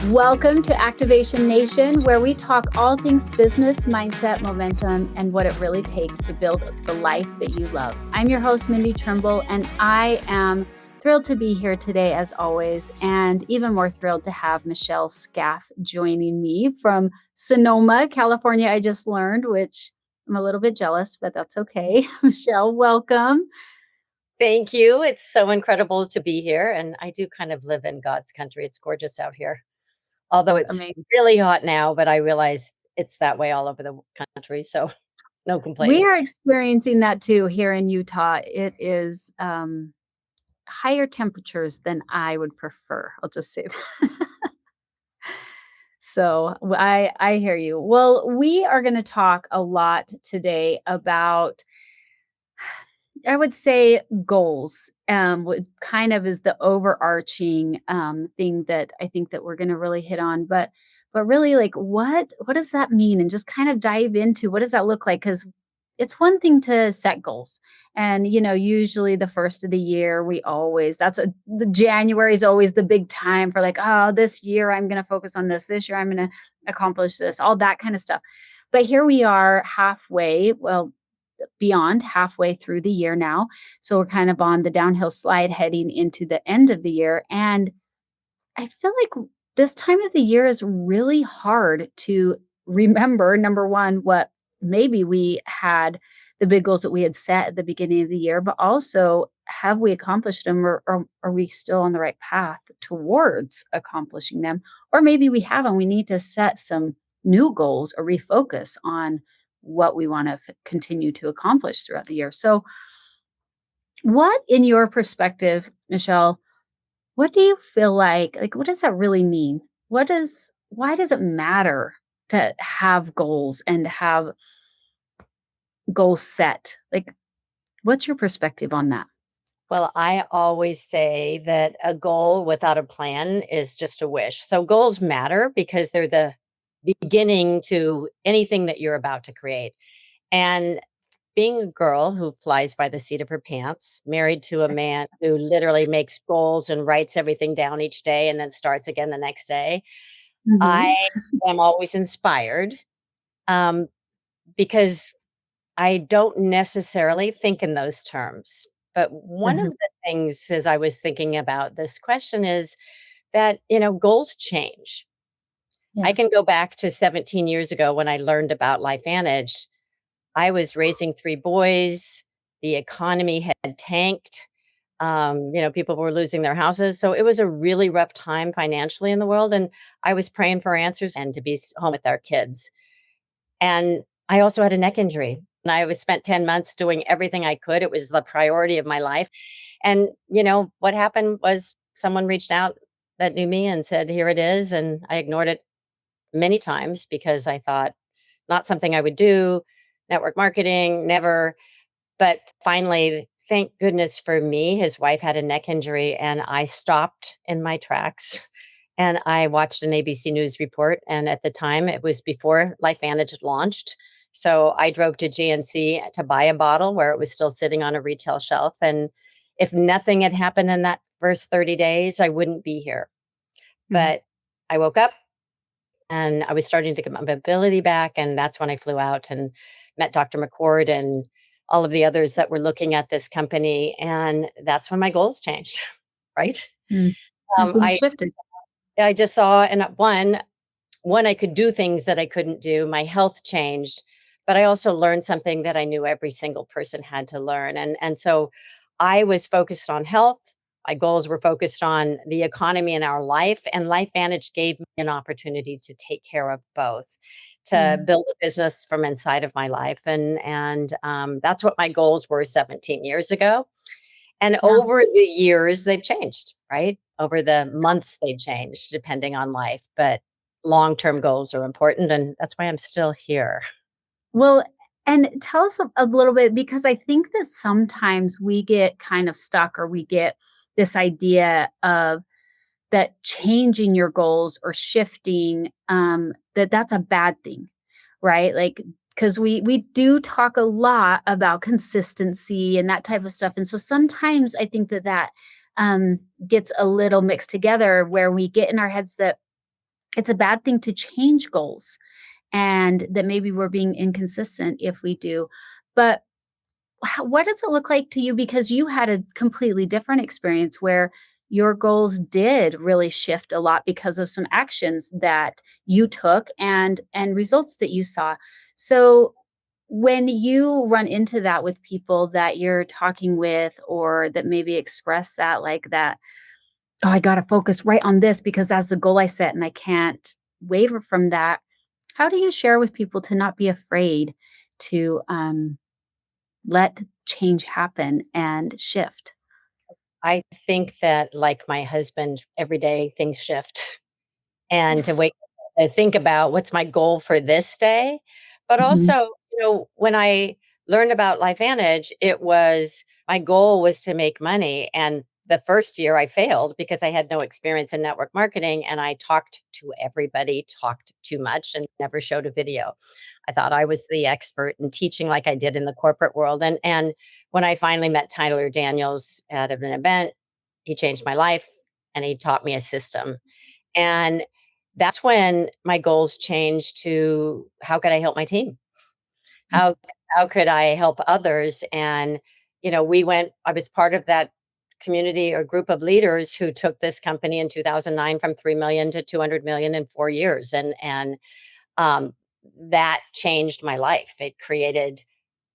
Welcome to Activation Nation, where we talk all things business, mindset, momentum, and what it really takes to build the life that you love. I'm your host, Mindy Trimble, and I am thrilled to be here today, as always, and even more thrilled to have Michelle Skaff joining me from Sonoma, California, I just learned, which I'm a little bit jealous, but that's okay. Michelle, welcome. Thank you. It's so incredible to be here. And I do kind of live in God's country. It's gorgeous out here. Although It's it's amazing. really hot now, but I realize it's that way all over the country. So no We complaining. are experiencing that too here in Utah. It is higher temperatures than I would prefer. I'll just say that. So I hear you. Well, we are going to talk a lot today about, I would say, goals. What kind of is the overarching thing that I think that we're going to really hit on, but really, like, what does that mean, and just kind of dive into what does that look like? Because it's one thing to set goals, and usually the first of the year we always the January is always the big time for, like, oh, this year I'm going to focus on this. This year I'm going to accomplish this, all that kind of stuff. But here we are halfway. Well, beyond halfway through the year now. So we're kind of on the downhill slide heading into the end of the year. And I feel like this time of the year is really hard to remember, number one, what maybe we had the big goals that we had set at the beginning of the year, but also have we accomplished them, or are we still on the right path towards accomplishing them? Or maybe we haven't. We need to set some new goals or refocus on what we want to continue to accomplish throughout the year. So, what, in your perspective, Michelle, what do you feel like, what does that really mean? Why does it matter to have goals and have goals set? Like, what's your perspective on that? Well, I always say that a goal without a plan is just a wish. So goals matter because they're the beginning to anything that you're about to create. And being a girl who flies by the seat of her pants, married to a man who literally makes goals and writes everything down each day and then starts again the next day, I Mhm. am always inspired um, because I don't necessarily think in those terms. But one of Mhm. the things as I was thinking about this question is that, goals change. I Yeah. can go back to 17 years ago when I learned about LifeVantage. I was raising 3 boys. The economy had tanked. People were losing their houses. So it was a really rough time financially in the world. And I was praying for answers and to be home with our kids. And I also had a neck injury. And I was spent 10 months doing everything I could. It was the priority of my life. And, what happened was someone reached out that knew me and said, here it is. And I ignored it many times because I thought, not something I would do, network marketing, never. But finally, thank goodness for me, his wife had a neck injury and I stopped in my tracks and I watched an ABC News report. And at the time, it was before LifeVantage had launched. So I drove to GNC to buy a bottle where it was still sitting on a retail shelf. And if nothing had happened in that first 30 days, I wouldn't be here. Mhm. But I woke up and I was starting to get my mobility back, and that's when I flew out and met Dr. McCord and all of the others that were looking at this company, and that's when my goals changed, right? Mm. And Um, things I shifted. I just saw and one I could do things that I couldn't do. My health changed, but I also learned something that I knew every single person had to learn. And so I was focused on health. My goals were focused on the economy in our life, and LifeVantage gave me an opportunity to take care of both, to Mhm. build a business from inside of my life, and that's what my goals were 17 years ago. And Yeah. over the years, they've changed, right? Over the months, they changed depending on life. But long-term goals are important, and that's why I'm still here. Well, and tell us a little bit, because I think that sometimes we get kind of stuck, or we get this idea of that changing your goals or shifting, that's a bad thing, right? Like, because we do talk a lot about consistency and that type of stuff, and so sometimes I think that gets a little mixed together, where we get in our heads that it's a bad thing to change goals, and that maybe we're being inconsistent if we do. But what does it look like to you? Because you had a completely different experience where your goals did really shift a lot because of some actions that you took and results that you saw. So when you run into that with people that you're talking with or that maybe express that like that, oh, I got to focus right on this because that's the goal I set and I can't waver from that. How do you share with people to not be afraid to let change happen and shift? I think that, like my husband, every day things shift. And to wake to think about what's my goal for this day. But Mhm. also, when I learned about LifeVantage, it was my goal was to make money. And the first year I failed because I had no experience in network marketing and I talked to everybody, talked too much, and never showed a video. I thought I was the expert in teaching like I did in the corporate world. And when I finally met Tyler Daniels at an event, he changed my life and he taught me a system. And that's when my goals changed to how could I help my team? Mm. How how could I help others? And I was part of that community or group of leaders who took this company in 2009 from 3 million to 200 million in 4 years, and um that changed my life. It created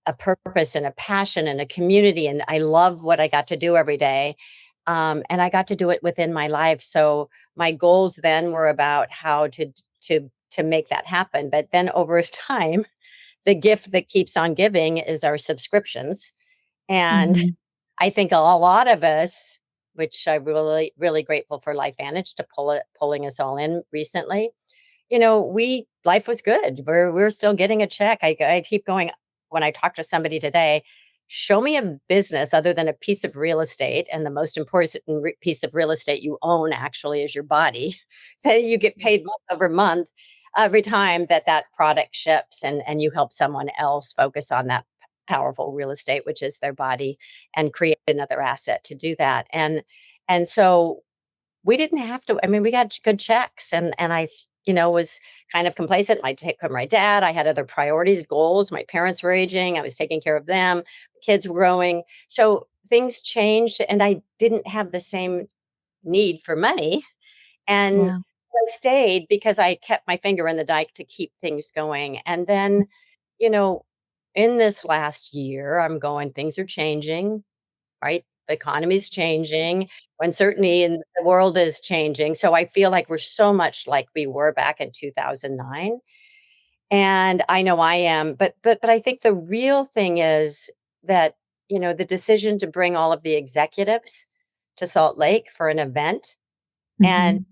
a purpose and a passion and a community, and I love what I got to do every day. And I got to do it within my life. So my goals then were about how to make that happen. But then over time, the gift that keeps on giving is our subscriptions. And Mhm. I think a lot of us, which I'm really grateful for LifeVantage to pulling us all in recently, we life was good. We're still getting a check. I keep going when I talk to somebody today, show me a business other than a piece of real estate, and the most important piece of real estate you own actually is your body. That you get paid month over month every time that product ships, and you help someone else focus on that powerful real estate, which is their body, and create another asset to do that. And so we didn't have to. I mean, we got good checks, and I, was kind of complacent. My take from my dad. I had other priorities, goals. My parents were aging. I was taking care of them. Kids were growing. So things changed, and I didn't have the same need for money. And Yeah. I stayed because I kept my finger in the dike to keep things going. And then, you know, in this last year, I'm going, things are changing, right? The economy's changing, uncertainty in the world is changing. So I feel like we're so much like we were back in 2009. And I know I am, but I think the real thing is that, the decision to bring all of the executives to Salt Lake for an event, and Mhm.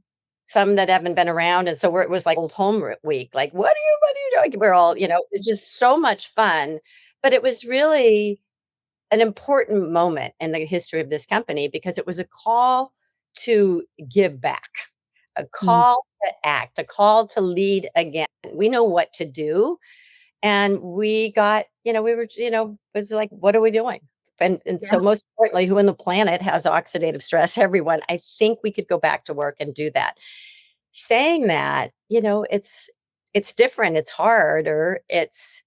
some that haven't been around, and so it was like old home week, like, what are you doing? We're all, it's just so much fun, but it was really an important moment in the history of this company because it was a call to give back, a Mm. call to act, a call to lead again. We know what to do. And we got, we were, it was like, what are we doing? And Yeah. so most importantly, who in the planet has oxidative stress? Everyone. I think we could go back to work and do that. Saying that, it's different, it's harder, it's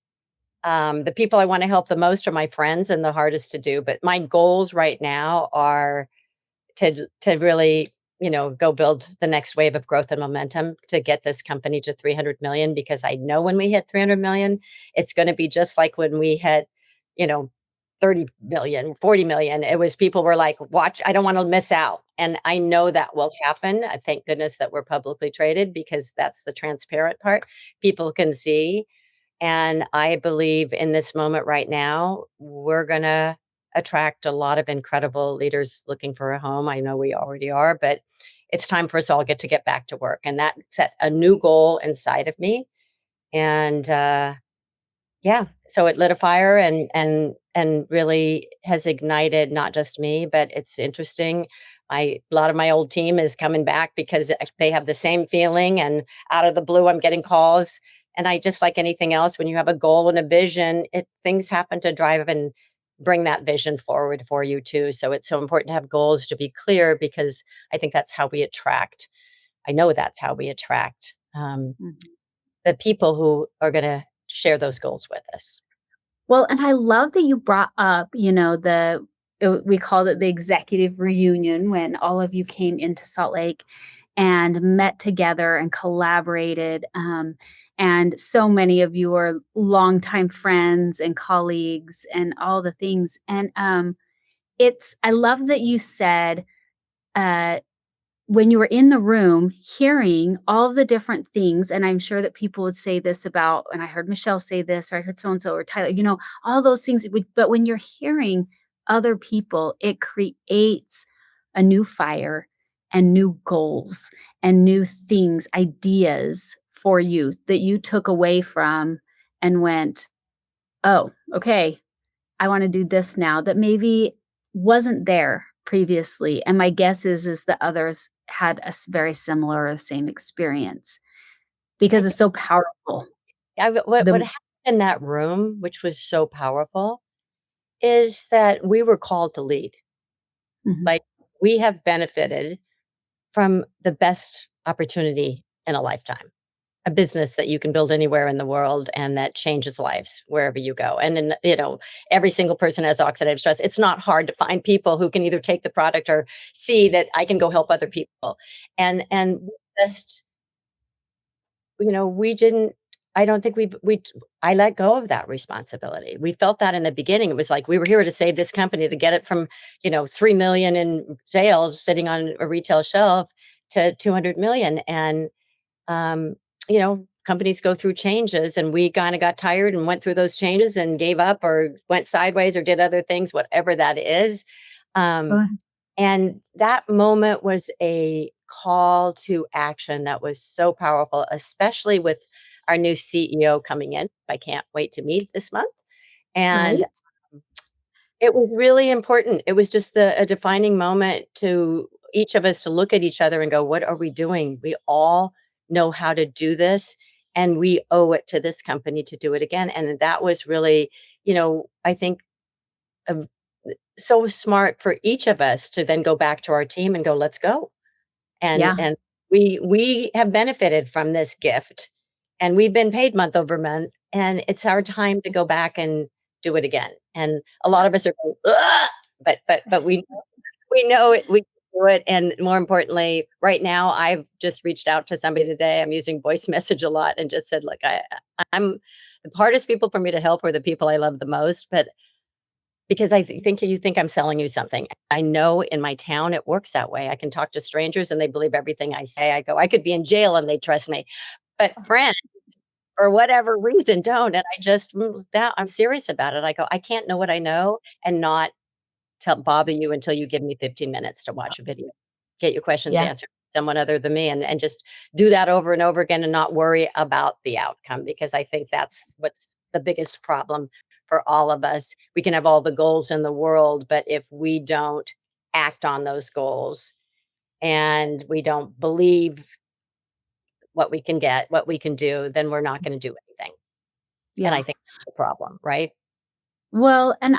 the people I wanna help the most are my friends and the hardest to do, but my goals right now are to really, go build the next wave of growth and momentum to get this company to 300 million, because I know when we hit 300 million, it's gonna be just like when we hit, you know, 30 million, 40 million. It was people were like, "Watch, I don't wanna miss out." And I know that will happen. I thank goodness that we're publicly traded because that's the transparent part. People can see, and I believe in this moment right now, we're going to attract a lot of incredible leaders looking for a home. I know we already are, but it's time for us all to get back to work. And that set a new goal inside of me. And yeah, so it lit a fire, and really has ignited not just me, but it's interesting. A lot of my old team is coming back because they have the same feeling, and out of the blue, I'm getting calls. And I just like anything else, when you have a goal and a vision, things happen to drive and bring that vision forward for you too. So it's so important to have goals, to be clear, because I think that's how we attract I know that's how we attract Mhm. the people who are going to share those goals with us. Well, and I love that you brought up, we called it the executive reunion when all of you came into Salt Lake and met together and collaborated. And so many of you are longtime friends and colleagues and all the things. And I love that you said, uh, when you were in the room hearing all of the different things, and I'm sure that people would say this about, and I heard Michelle say this, or I heard so and so, or Tyler, all those things. But when you're hearing other people, it creates a new fire and new goals and new things, ideas for you that you took away from and went, oh, okay, I wanna do this now that maybe wasn't there previously, and my guess is that others had a very similar or same experience I because it's think so powerful. what The happened in that room, which was so powerful, is that we were called to lead. Mhm. Like, we have benefited from the best opportunity in a lifetime. A business that you can build anywhere in the world and that changes lives wherever you go. And then, every single person has oxidative stress. It's not hard to find people who can either take the product or see that I can go help other people. And we just, we didn't I don't think I let go of that responsibility. We felt that in the beginning. It was like we were here to save this company to get it from, 3 million in sales sitting on a retail shelf to 200 million. And um, companies go through changes, and we kind of got tired and went through those changes and gave up or went sideways or did other things, whatever that is. Um, Uh, and that moment was a call to action that was so powerful, especially with our new CEO coming in. I can't wait to meet this month. And right? it was really important. It was just a defining moment to each of us to look at each other and go, "What are we doing? We all know how to do this, and we owe it to this company to do it again." And that was really, I think, uh, so smart for each of us to then go back to our team and go, "Let's go." And Yeah, and we have benefited from this gift, and we've been paid month over month, and it's our time to go back and do it again. And a lot of us are going, "Ugh," but we know it, we can do it. And more importantly, right now, I've just reached out to somebody today. I'm using voice message a lot and just said, "Look, I'm the hardest people for me to help are the people I love the most, but because think you think I'm selling you something. I know in my town it works that way. I can talk to strangers and they believe everything I say. I go, I could be in jail and they trust me. But friends, for whatever reason, don't. And I just that I'm serious about it. I go, I can't know what I know and not bother you until you give me 15 minutes to watch a video. Get your questions yeah, answered. Someone other than me, and just do that over and over again and not worry about the outcome, because I think that's what's the biggest problem for all of us. We can have all the goals in the world, but if we don't act on those goals and we don't believe what we can get, what we can do, then we're not going to do anything. And I yeah. think that's the problem, right? Well, and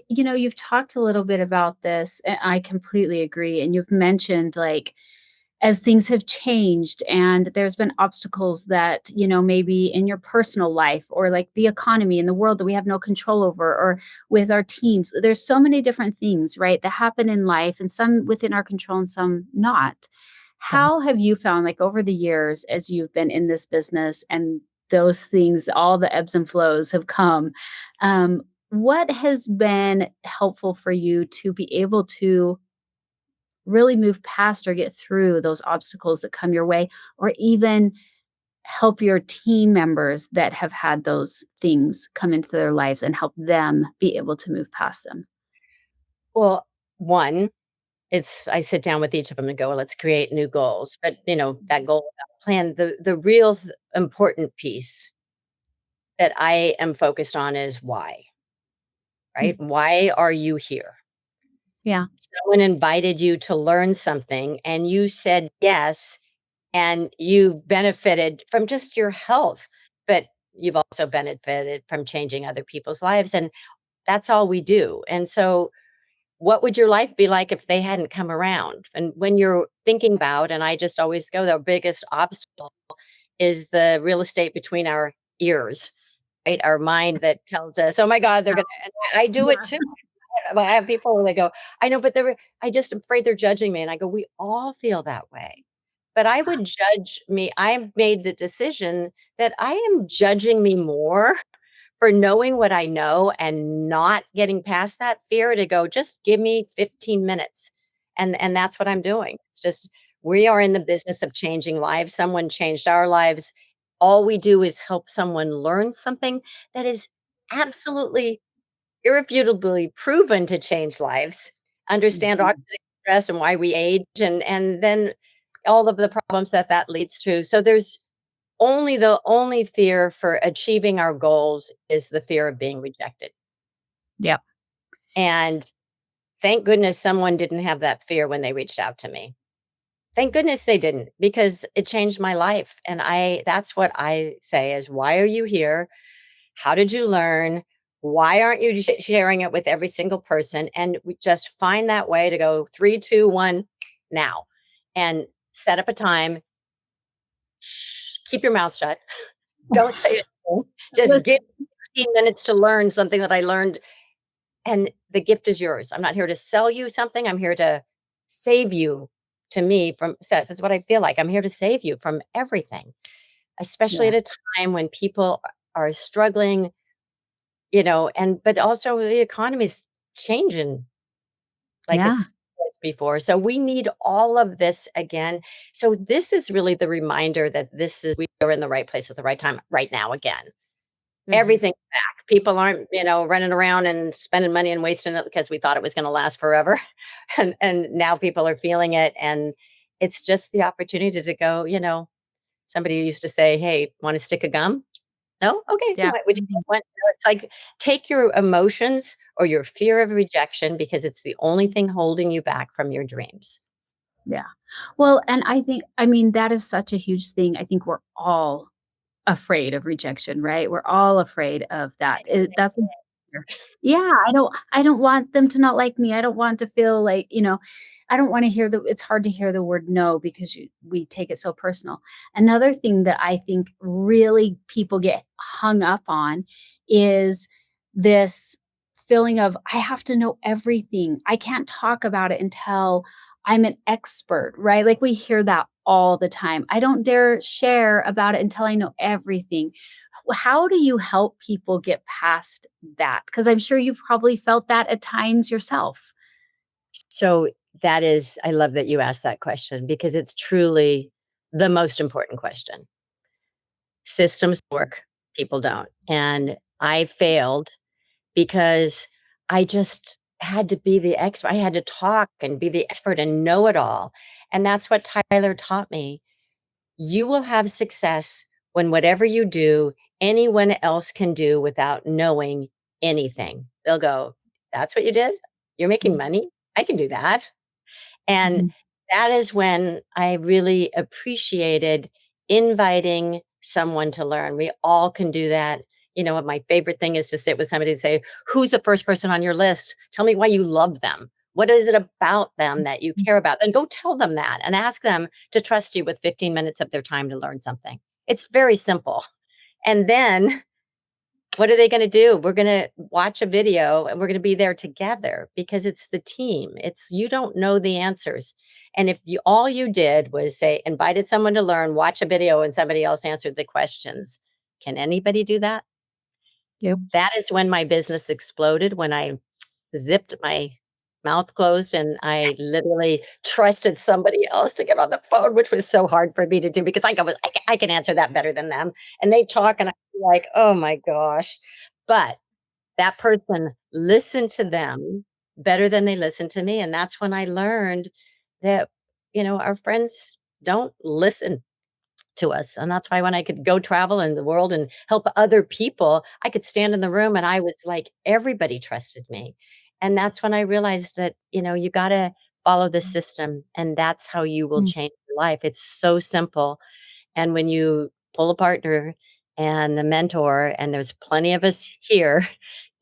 you've talked a little bit about this, and I completely agree, and you've mentioned, like, as things have changed and there's been obstacles that, maybe in your personal life or like the economy and the world that we have no control over or with our teams. There's so many different things, right, that happen in life and some within our control and some not. Yeah. How have you found, like, over the years as you've been in this business and those things, all the ebbs and flows have come, what has been helpful for you to be able to really move past or get through those obstacles that come your way, or even help your team members that have had those things come into their lives and help them be able to move past them? Well, one, it's I sit down with each of them and go, "Well, let's create new goals." But, that goal, that plan, the real important piece that I am focused on is why, Mm, right? Why are you here? yeah, Someone invited you to learn something and you said yes, and you benefited from just your health, but you've also benefited from changing other people's lives. And that's all we do. And so what would your life be like if they hadn't come around? And when you're thinking about, and I just always go, the biggest obstacle is the real estate between our ears, right? Our mind that tells us, "Oh my God, they're So gonna," and I do it yeah. too. I have people where they go, "I know, but they're I just am afraid they're judging me." And I go, "We all feel that way." But I would judge me. I've made the decision that I am judging me more for knowing what I know and not getting past that fear to go, just give me 15 minutes. And that's what I'm doing. It's just we are in the business of changing lives. Someone changed our lives. All we do is help someone learn something that is absolutely irrefutably proven to change lives, understand Mhm. oxidative stress and why we age, and then all of the problems that that leads to. So there's the only fear for achieving our goals is the fear of being rejected. Yep. And thank goodness someone didn't have that fear when they reached out to me. Thank goodness they didn't, because it changed my life. And that's what I say is, why are you here? How did you learn? Why aren't you sharing it with every single person? And we just find that way to go 3, 2, 1 now, and set up a time. Keep your mouth shut. Don't say anything. Just give Listen, 15 minutes to learn something that I learned, and the gift is yours. I'm not here to sell you something. I'm here to save you. To me, from that's what I feel like. I'm here to save you from everything, especially yeah, at a time when people are struggling, and but also the economy's changing like yeah, it's was before. So we need all of this again. So this is really the reminder that we are in the right place at the right time right now again. mhm, Everything's back. People aren't, running around and spending money and wasting it because we thought it was gonna last forever. And now people are feeling it, and it's just the opportunity to go, somebody used to say, "Hey, wanna stick a gum?" "No? Okay. yeah, Would you something, like one?" It's like, take your emotions or your fear of rejection because it's the only thing holding you back from your dreams. yeah. Well, and I mean, that is such a huge thing. I think we're all afraid of rejection, right? We're all afraid of that. That's a fear. Yeah, I don't want them to not like me. I don't want to feel like, I don't wanna hear it's hard to hear the word no because we take it so personal. Another thing that I think really people get hung up on is this feeling of, "I have to know everything. I can't talk about it until I'm an expert," right? Like, we hear that all the time. "I don't dare share about it until I know everything." How do you help people get past that? Because 'Cause I'm sure you've probably felt that at times yourself. So that is I love that you asked that question because it's truly the most important question. Systems work, people don't. And I failed because I just had to be the expert. I had to talk and be the expert and know it all. And that's what Tyler taught me. You will have success when whatever you do, anyone else can do without knowing anything. They'll go, "That's what you did? You're making Mhm, money? I can do that." And mhm. that is when I really appreciated inviting someone to learn. We all can do that. What my favorite thing is to sit with somebody and say, "Who's the first person on your list? Tell me why you love them. What is it about them that you care about?" And go tell them that and ask them to trust you with 15 minutes of their time to learn something. It's very simple. And then what are they gonna do? We're gonna watch a video and we're gonna be there together because it's the team. It's you don't know the answers. And if you all you did was say, invited someone to learn, watch a video, and somebody else answered the questions. Can anybody do that? Yep. That is when my business exploded, when I zipped my mouth closed and I literally trusted somebody else to get on the phone, which was so hard for me to do because I can answer that better than them. And they talk and I'm like, "Oh my gosh." But that person listened to them better than they listened to me, and that's when I learned that, our friends don't listen to us, and that's why when I could go travel in the world and help other people, I could stand in the room and I was like, everybody trusted me, and that's when I realized that, you gotta follow the system, and that's how you will Mm. change your life. It's so simple, and when you pull a partner and a mentor, and there's plenty of us here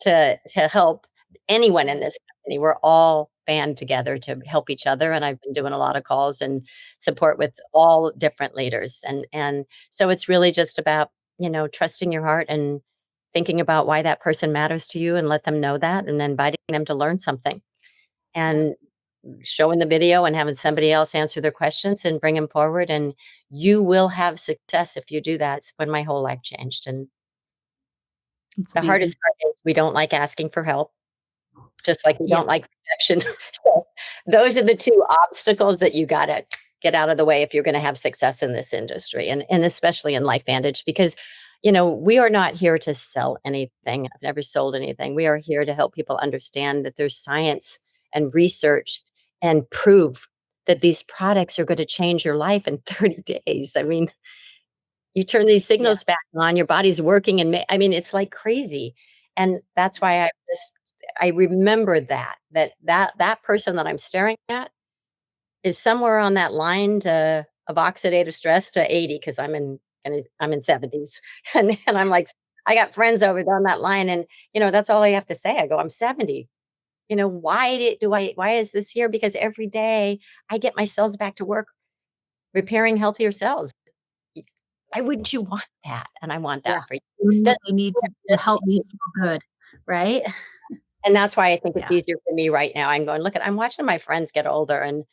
to help anyone in this company, we're all band together to help each other, and I've been doing a lot of calls and support with all different leaders, and so it's really just about, trusting your heart and thinking about why that person matters to you and let them know that, and inviting them to learn something, Yeah, and showing the video and having somebody else answer their questions and bring them forward, and you will have success if you do that. It's when my whole life changed, and it's the amazing. hardest part is we don't like asking for help, just like we don't Yes. like rejection. So, those are the 2 obstacles that you gotta get out of the way if you're gonna have success in this industry, and especially in LifeVantage, because, we are not here to sell anything. I've never sold anything. We are here to help people understand that there's science and research and proof that these products are gonna change your life in 30 days. I mean, you turn these Yeah. signals back on, your body's working, and I mean, it's like crazy, and that's why I remember that person that I'm staring at is somewhere on that line to of oxidative stress to 80 because I'm in 70s, and I'm like, I got friends over there on that line, and, that's all I have to say. I go, "I'm 70." Why is this here? Because every day I get my cells back to work repairing healthier cells. Y Why wouldn't you want that? And I want Yeah. that for you. Mm, Doesn't they need to help me feel good, right? And that's why I think it's Yeah, easier for me right now. I'm going, "Look I'm watching my friends get older and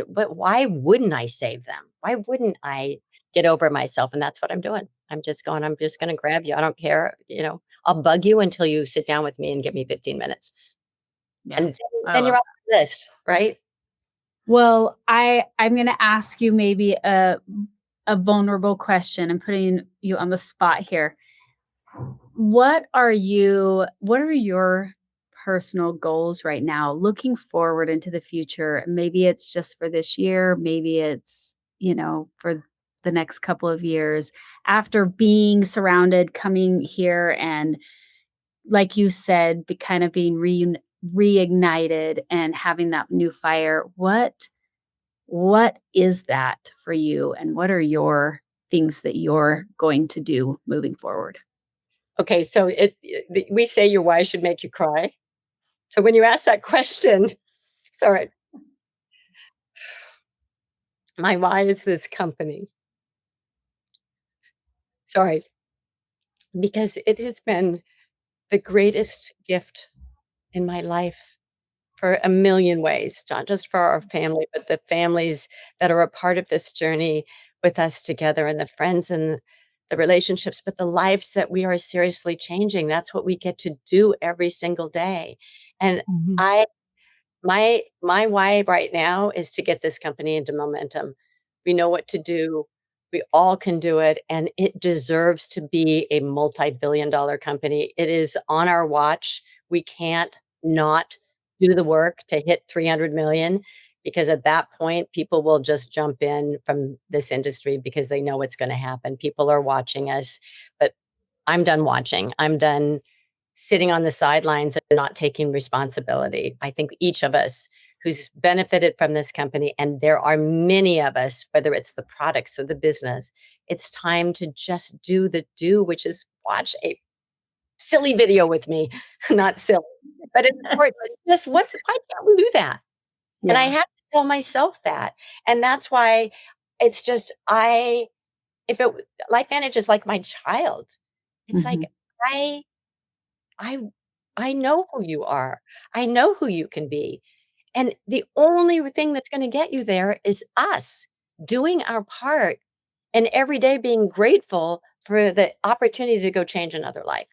but why wouldn't I save them? Why wouldn't I get over myself?" And that's what I'm doing. I'm just gonna grab you. I don't care, I'll bug you until you sit down with me and give me 15 minutes. yeah. And I then love you're off that. the list, right? Well, I'm gonna ask you maybe a vulnerable question. I'm putting you on the spot here. What are your personal goals right now looking forward into the future? Maybe it's just for this year, maybe it's, for the next couple of years after being surrounded, coming here and like you said, kind of being reignited and having that new fire. What is that for you and what are your things that you're going to do moving forward? Okay, so we say your why should make you cry. So when you ask that question, sorry, my why is this company. Sorry, because it has been the greatest gift in my life for a million ways, not just for our family, but the families that are a part of this journey with us together and the friends and the relationships, but the lives that we are seriously changing. That's what we get to do every single day. And Mhm. I my why right now is to get this company into momentum. We know what to do. We all can do it, and it deserves to be a multi-billion dollar company. It is on our watch. We can't not do the work to hit 300 million because at that point, people will just jump in from this industry because they know what's gonna happen. People are watching us, but I'm done watching. I'm done sitting on the sidelines and not taking responsibility. I think each of us who's benefited from this company, and there are many of us, whether it's the products or the business, it's time to just do the do, which is watch a silly video with me. Not silly, but it's important. Just why can't we do that? And I Yeah. have to tell myself that. And that's why it's just if it LifeVantage is like my child. It's like Mhm. I I I know who you are. I know who you can be. And the only thing that's gonna get you there is us doing our part and every day being grateful for the opportunity to go change another life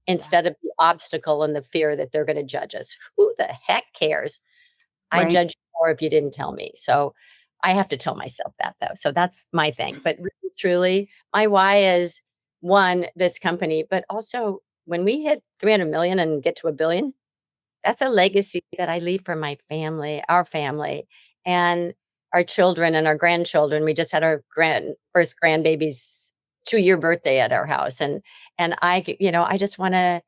Yeah. instead of the obstacle and the fear that they're gonna judge us. Who the heck cares? I Right. judge you more if you didn't tell me. So I have to tell myself that though. So that's my thing. But really, truly, my why is one, this company, but also when we hit 300 million and get to a billion, that's a legacy that I leave for my family, our family, and our children and our grandchildren. We just had our first grandbaby's 2-year birthday at our house. And I just want to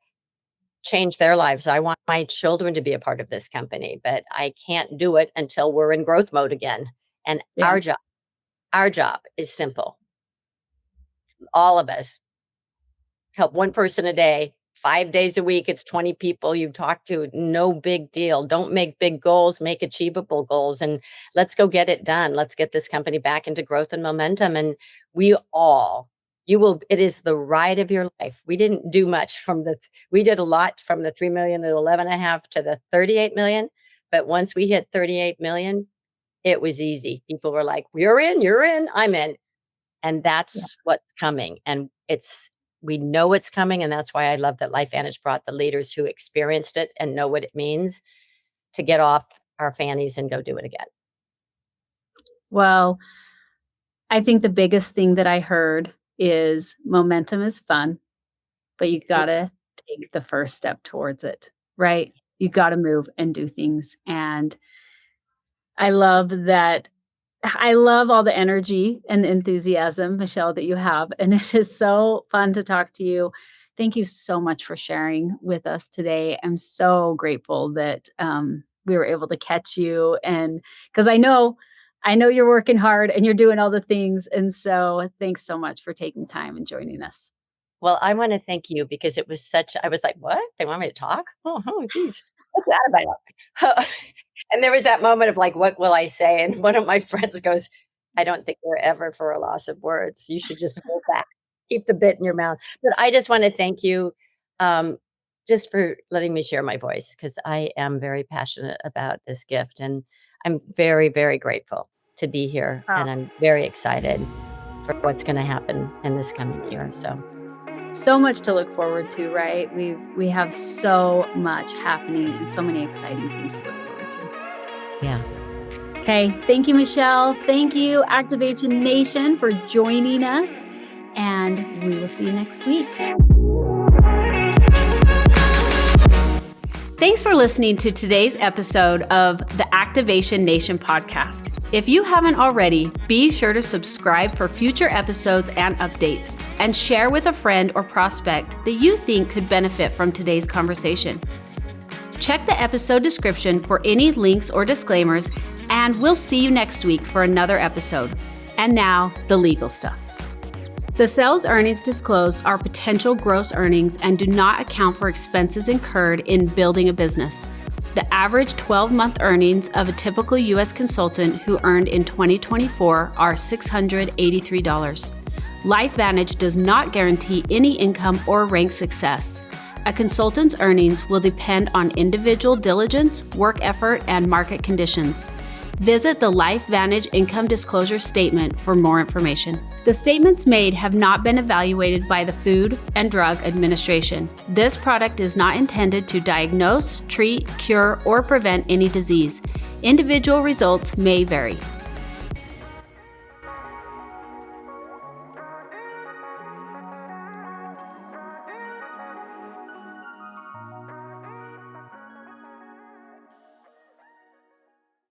change their lives. I want my children to be a part of this company, but I can't do it until we're in growth mode again. And Yeah. our job is simple. All of us help one person a day 5 days a week, it's 20 people you talk to, no big deal. Don't make big goals, make achievable goals, and let's go get it done. Let's get this company back into growth and momentum, and we all you will it is the ride of your life. We didn't do much we did a lot from the 3,000,000 to 11.5 to the 38 million, but once we hit 38 million, it was easy. People were like, you're in, I'm in." And Yeah. that's what's coming, and we know it's coming, and that's why I love that LifeVantage brought the leaders who experienced it and know what it means to get off our fannies and go do it again. Well, I think the biggest thing that I heard is momentum is fun, but you Mm, gotta take the first step towards it, right? You gotta move and do things, and I love that I love all the energy and enthusiasm, Michelle, that you have, and it is so fun to talk to you. Thank you so much for sharing with us today. I'm so grateful that, we were able to catch you, and because I know you're working hard and you're doing all the things, and so thanks so much for taking time and joining us. Well, I wanna thank you because it was I was like, "What? They want me to talk? Oh, geez. What's that about?" And there was that moment of like, "What will I say?" And one of my friends goes, "I don't think you're ever for a loss of words. You should just hold back. Keep the bit in your mouth." But I just wanna thank you, um, just for letting me share my voice because I am very passionate about this gift, and I'm very, very grateful to be here, and I'm very excited for what's gonna happen in this coming year, so So much to look forward to, right? We have so much happening and so many exciting things to look forward to. yeah. Okay, thank you, Michelle. Thank you, Activation Nation, for joining us, and we will see you next week. Thanks for listening to today's episode of the Activation Nation podcast. If you haven't already, be sure to subscribe for future episodes and updates, and share with a friend or prospect that you think could benefit from today's conversation. Check the episode description for any links or disclaimers, and we'll see you next week for another episode. And now, the legal stuff. The sales earnings disclosed are potential gross earnings and do not account for expenses incurred in building a business. The average 12-month earnings of a typical U.S. consultant who earned in 2024 are $683. LifeVantage does not guarantee any income or rank success. A consultant's earnings will depend on individual diligence, work effort, and market conditions. Visit the LifeVantage Income Disclosure Statement for more information. The statements made have not been evaluated by the Food and Drug Administration. This product is not intended to diagnose, treat, cure, or prevent any disease. Individual results may vary.